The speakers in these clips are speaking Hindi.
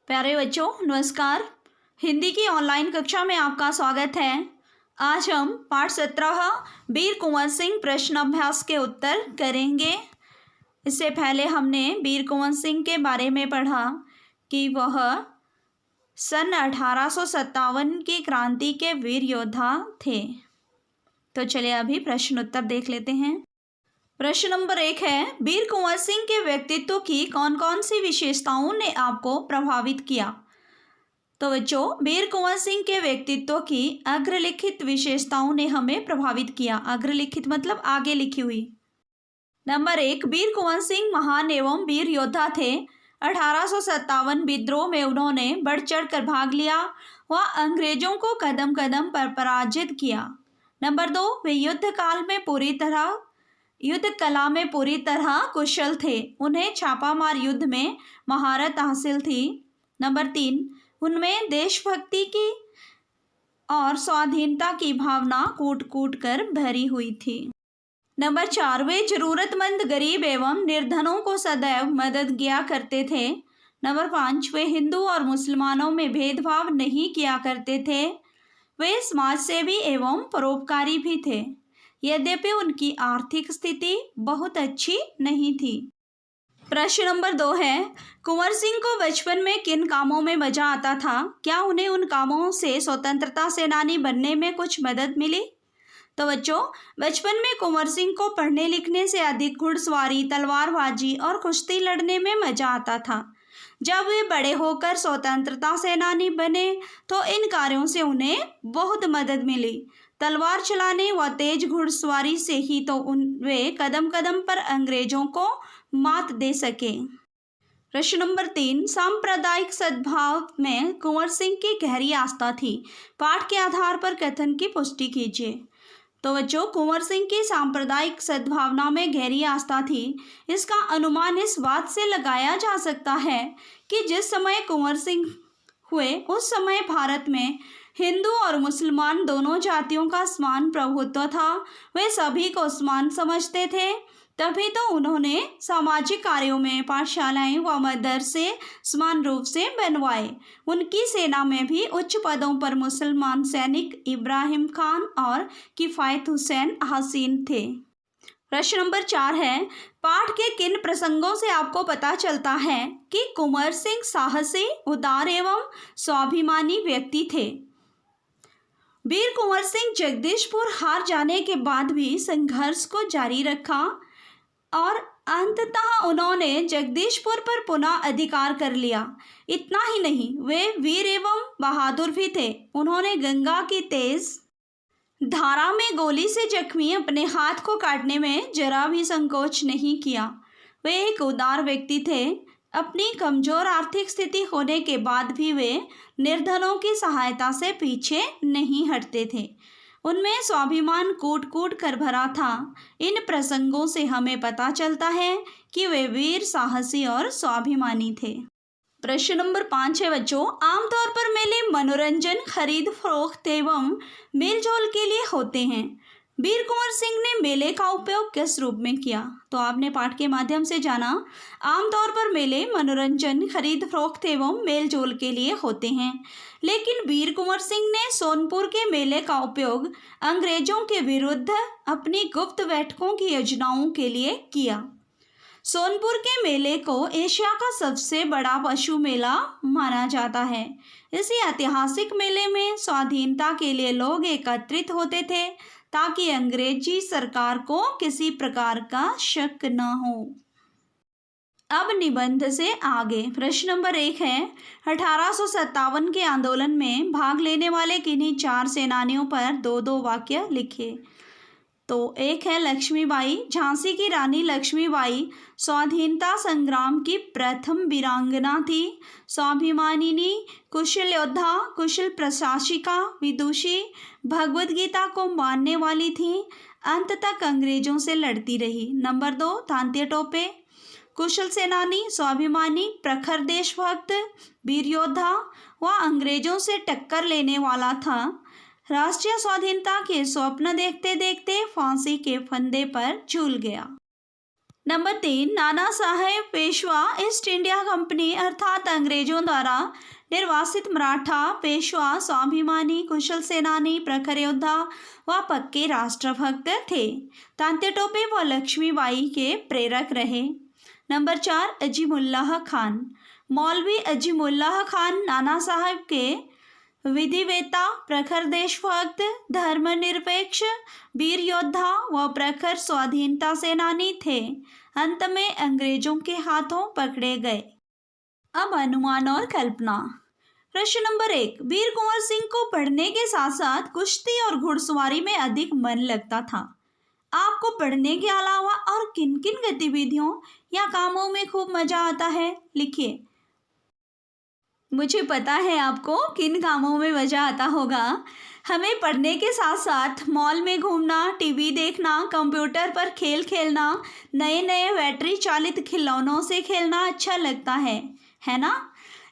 प्यारे बच्चों नमस्कार। हिंदी की ऑनलाइन कक्षा में आपका स्वागत है। आज हम पाठ 17 वीर कुंवर सिंह प्रश्न अभ्यास के उत्तर करेंगे। इससे पहले हमने वीर कुंवर सिंह के बारे में पढ़ा कि वह सन 1857 की क्रांति के वीर योद्धा थे। तो चलिए अभी प्रश्न उत्तर देख लेते हैं। प्रश्न नंबर 1 है, वीर कुंवर सिंह के व्यक्तित्व की कौन कौन सी विशेषताओं ने आपको प्रभावित किया? तो बच्चों, वीर कुंवर सिंह के व्यक्तित्व की अग्रलिखित विशेषताओं ने हमें प्रभावित किया। अग्रलिखित मतलब आगे लिखी हुई। नंबर 1, वीर कुंवर सिंह महान एवं वीर योद्धा थे। 1857 विद्रोह में उन्होंने बढ़ चढ़ कर भाग लिया। वह अंग्रेजों को कदम कदम पर पराजित किया। नंबर 2, वे युद्ध कला में पूरी तरह कुशल थे। उन्हें छापामार युद्ध में महारत हासिल थी। नंबर 3, उनमें देशभक्ति की और स्वाधीनता की भावना कूट कूट कर भरी हुई थी। नंबर 4, वे जरूरतमंद गरीब एवं निर्धनों को सदैव मदद किया करते थे। नंबर 5, वे हिंदू और मुसलमानों में भेदभाव नहीं किया करते थे। वे समाजसेवी एवं परोपकारी भी थे, यद्यपि उनकी आर्थिक स्थिति बहुत अच्छी नहीं थी। प्रश्न नंबर 2 है, कुंवर सिंह को बचपन में किन कामों में मजा आता था? क्या उन्हें उन कामों से स्वतंत्रता सेनानी बनने में कुछ मदद मिली? तो बच्चों, बचपन में कुंवर सिंह को पढ़ने लिखने से अधिक घुड़सवारी, तलवारबाजी और कुश्ती लड़ने में मजा आता था। जब वे बड़े होकर स्वतंत्रता सेनानी बने तो इन कार्यों से उन्हें बहुत मदद मिली। तलवार चलाने व तेज घुड़सवारी से ही तो वे कदम कदम पर अंग्रेजों को मात दे सके। प्रश्न नंबर 3, सांप्रदायिक सद्भाव में कुंवर सिंह की गहरी आस्था थी। पाठ के आधार पर कथन की पुष्टि कीजिए। तो बच्चों, कुंवर सिंह की सांप्रदायिक सद्भावना में गहरी आस्था थी। इसका अनुमान इस बात से लगाया जा सकता है कि जिस समय कुंवर सिंह हुए उस समय भारत में हिंदू और मुसलमान दोनों जातियों का समान प्रभुत्व था। वे सभी को समान समझते थे, तभी तो उन्होंने सामाजिक कार्यों में पाठशालाएं व मदरसे समान रूप से बनवाए। उनकी सेना में भी उच्च पदों पर मुसलमान सैनिक इब्राहिम खान और किफ़ायत हुसैन हसीन थे। प्रश्न नंबर 4 है, पाठ के किन प्रसंगों से आपको पता चलता है कि कुंवर सिंह साहसी, उदार एवं स्वाभिमानी व्यक्ति थे? वीर कुंवर सिंह जगदीशपुर हार जाने के बाद भी संघर्ष को जारी रखा और अंततः उन्होंने जगदीशपुर पर पुनः अधिकार कर लिया। इतना ही नहीं, वे वीर एवं बहादुर भी थे। उन्होंने गंगा की तेज धारा में गोली से जख्मी अपने हाथ को काटने में जरा भी संकोच नहीं किया। वे एक उदार व्यक्ति थे। अपनी कमजोर आर्थिक स्थिति होने के बाद भी वे निर्धनों की सहायता से पीछे नहीं हटते थे। उनमें स्वाभिमान कूट कूट कर भरा था। इन प्रसंगों से हमें पता चलता है कि वे वीर, साहसी और स्वाभिमानी थे। प्रश्न नंबर 5 है बच्चों, आमतौर पर मेले मनोरंजन, खरीद फरोख्त एवं मेलजोल के लिए होते हैं। वीर कुंवर सिंह ने मेले का उपयोग किस रूप में किया? तो आपने पाठ के माध्यम से जाना, आमतौर पर मेले मनोरंजन, खरीद फरोख्त एवं मेलजोल के लिए होते हैं, लेकिन वीर कुंवर सिंह ने सोनपुर के मेले का उपयोग अंग्रेजों के विरुद्ध अपनी गुप्त बैठकों की योजनाओं के लिए किया। सोनपुर के मेले को एशिया का सबसे बड़ा पशु मेला माना जाता है। इसी ऐतिहासिक मेले में स्वाधीनता के लिए लोग एकत्रित होते थे ताकि अंग्रेजी सरकार को किसी प्रकार का शक न हो। अब निबंध से आगे। प्रश्न नंबर 1 है, 1857 के आंदोलन में भाग लेने वाले किन्हीं 4 सेनानियों पर 2-2 वाक्य लिखे। तो 1 है लक्ष्मीबाई। झांसी की रानी लक्ष्मीबाई स्वाधीनता संग्राम की प्रथम वीरांगना थी। स्वाभिमानिनी, कुशल योद्धा, कुशल प्रशासिका, विदुषी, भगवद गीता को मानने वाली थी। अंत तक अंग्रेजों से लड़ती रही। नंबर 2 तांत्या टोपे, कुशल सेनानी, स्वाभिमानी, प्रखर देशभक्त, वीर योद्धा। वह अंग्रेजों से टक्कर लेने वाला था। राष्ट्रीय स्वाधीनता के स्वप्न देखते देखते फांसी के फंदे पर झूल गया। Number 3, Nana Saheb Peshwa east India company अर्थात अंग्रेजों द्वारा निर्वासित मराठा पेशवा स्वाभिमानी, कुशल सेनानी, प्रखर योद्धा व पक्के राष्ट्रभक्त थे। तांत्या टोपे व लक्ष्मीबाई के प्रेरक रहे। नंबर 4, अजीमुल्लाह खान। मौलवी अजीमुल्लाह खान नाना साहब के विधिवेता, प्रखर देशभक्त, धर्मनिरपेक्ष, वीर योद्धा व प्रखर स्वाधीनता सेनानी थे। अंत में अंग्रेजों के हाथों पकड़े गए। अब अनुमान और कल्पना। प्रश्न नंबर 1, वीर कुंवर सिंह को पढ़ने के साथ साथ कुश्ती और घुड़सवारी में अधिक मन लगता था। आपको पढ़ने के अलावा और किन किन गतिविधियों या कामों में खूब मजा आता है, लिखिए। मुझे पता है आपको किन कामों में मजा आता होगा। हमें पढ़ने के साथ साथ मॉल में घूमना, टीवी देखना, कंप्यूटर पर खेल खेलना, नए नए बैटरी चालित खिलौनों से खेलना अच्छा लगता है ना।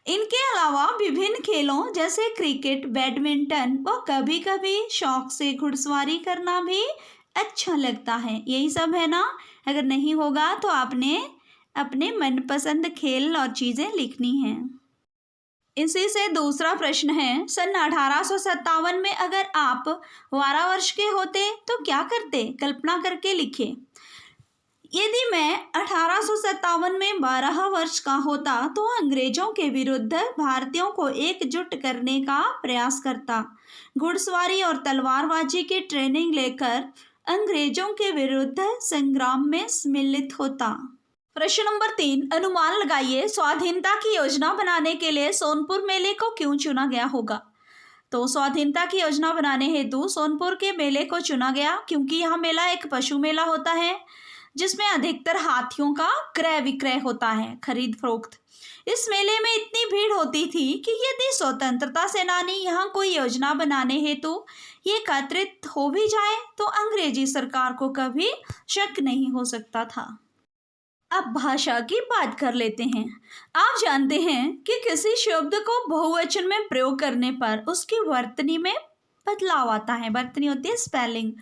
इनके अलावा विभिन्न खेलों जैसे क्रिकेट, बैडमिंटन व कभी कभी शौक से घुड़सवारी करना भी अच्छा लगता है। यही सब है ना। अगर नहीं होगा तो आपने अपने मनपसंद खेल और चीज़ें लिखनी हैं। इसी से दूसरा प्रश्न है, सन 1857 में अगर आप 12 वर्ष के होते तो क्या करते, कल्पना करके लिखिए। यदि मैं 1857 में 12 वर्ष का होता तो अंग्रेजों के विरुद्ध भारतीयों को एकजुट करने का प्रयास करता। घुड़सवारी और तलवारबाजी की ट्रेनिंग लेकर अंग्रेजों के विरुद्ध संग्राम में सम्मिलित होता। प्रश्न नंबर 3, अनुमान लगाइए स्वाधीनता की योजना बनाने के लिए सोनपुर मेले को क्यों चुना गया होगा। तो स्वाधीनता की योजना बनाने हेतु सोनपुर के मेले को चुना गया क्योंकि यह मेला एक पशु मेला होता है जिसमें अधिकतर हाथियों का क्रय विक्रय होता है, खरीद फरोख्त। इस मेले में इतनी भीड़ होती थी कि यदि स्वतंत्रता सेनानी यहाँ कोई योजना बनाने हेतु ये एकत्रित हो भी जाए तो अंग्रेजी सरकार को कभी शक नहीं हो सकता था। अब भाषा की बात कर लेते हैं। आप जानते हैं कि किसी शब्द को बहुवचन में प्रयोग करने पर उसकी वर्तनी में बदलाव आता है। वर्तनी होती है स्पेलिंग।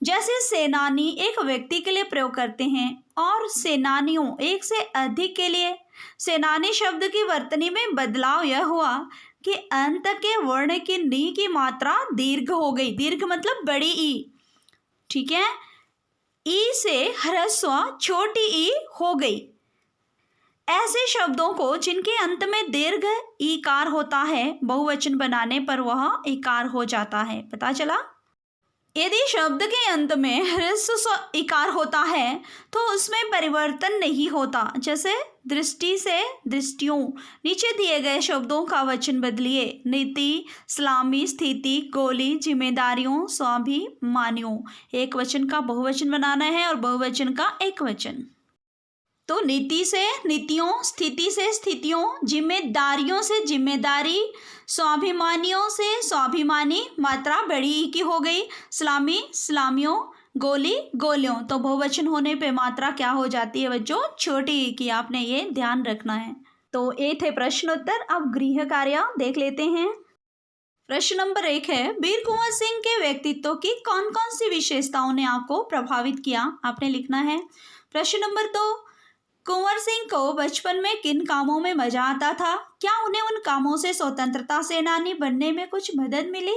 जैसे सेनानी एक व्यक्ति के लिए प्रयोग करते हैं और सेनानियों एक से अधिक के लिए। सेनानी शब्द की वर्तनी में बदलाव यह हुआ कि अंत के वर्ण की नी की मात्रा दीर्घ हो गई। दीर्घ मतलब बड़ी ई, ठीक है। ई से ह्रस्व छोटी ई हो गई। ऐसे शब्दों को जिनके अंत में दीर्घ ईकार होता है बहुवचन बनाने पर वह इकार हो जाता है। पता चला। यदि शब्द के अंत में ह्रस्व इकार होता है तो उसमें परिवर्तन नहीं होता। जैसे दृष्टि से दृष्टियों। नीचे दिए गए शब्दों का वचन बदलिए। नीति, सलामी, स्थिति, गोली, जिम्मेदारियों, स्वाभिमानियों। एक वचन का बहुवचन बनाना है और बहुवचन का एक वचन। तो नीति से नीतियों, स्थिति से स्थितियों, जिम्मेदारियों से जिम्मेदारी, स्वाभिमानियों से स्वाभिमानी, मात्रा बड़ी ई की हो गई। सलामी, सलामियों, गोली, गोलियों। तो बहुवचन होने पे मात्रा क्या हो जाती है बच्चों, छोटी ई की। आपने ये ध्यान रखना है। तो ये थे प्रश्न उत्तर। अब गृह कार्य देख लेते हैं। प्रश्न नंबर 1 है, वीर कुंवर सिंह के व्यक्तित्व की कौन कौन सी विशेषताओं ने आपको प्रभावित किया, आपने लिखना है। प्रश्न नंबर 2, कुंवर सिंह को बचपन में किन कामों में मजा आता था, क्या उन्हें उन कामों से स्वतंत्रता सेनानी बनने में कुछ मदद मिली।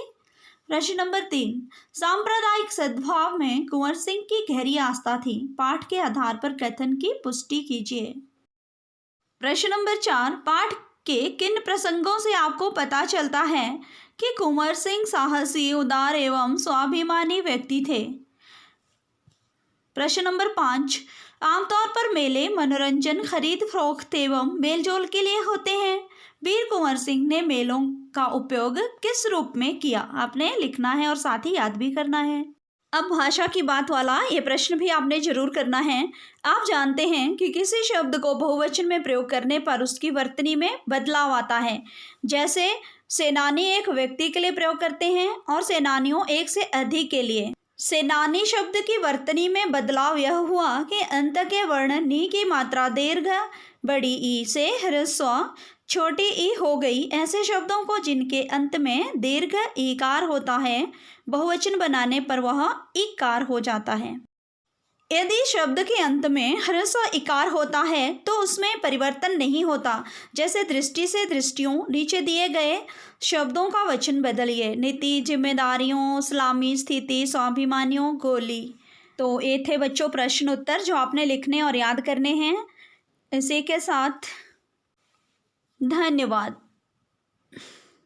प्रश्न नंबर 3, सांप्रदायिक सद्भाव में कुंवर सिंह की गहरी आस्था थी। पाठ के आधार पर कथन की पुष्टि कीजिए। प्रश्न नंबर 4, पाठ के किन प्रसंगों से आपको पता चलता है कि कुंवर सिंह साहसी, उदार एवं स्वाभिमानी व्यक्ति थे। प्रश्न नंबर 5, आमतौर पर मेले मनोरंजन, खरीद फरोख्त एवं मेलजोल के लिए होते हैं। वीर कुंवर सिंह ने मेलों का उपयोग किस रूप में किया, आपने लिखना है और साथ ही याद भी करना है। अब भाषा की बात वाला ये प्रश्न भी आपने जरूर करना है। आप जानते हैं कि किसी शब्द को बहुवचन में प्रयोग करने पर उसकी वर्तनी में बदलाव आता है। जैसे सेनानी एक व्यक्ति के लिए प्रयोग करते हैं और सेनानियों एक से अधिक के लिए। सेनानी शब्द की वर्तनी में बदलाव यह हुआ कि अंत के वर्ण नी की मात्रा दीर्घ बड़ी ई से ह्रस्व छोटी ई हो गई। ऐसे शब्दों को जिनके अंत में दीर्घ ईकार होता है बहुवचन बनाने पर वह इकार हो जाता है। यदि शब्द के अंत में ह्रस्व इकार होता है तो उसमें परिवर्तन नहीं होता। जैसे दृष्टि से दृष्टियों, नीचे दिए गए शब्दों का वचन बदलिए। नीति, जिम्मेदारियों, सलामी, स्थिति, स्वाभिमानियों, गोली। तो ये थे बच्चों प्रश्न उत्तर जो आपने लिखने और याद करने हैं। इसी के साथ धन्यवाद।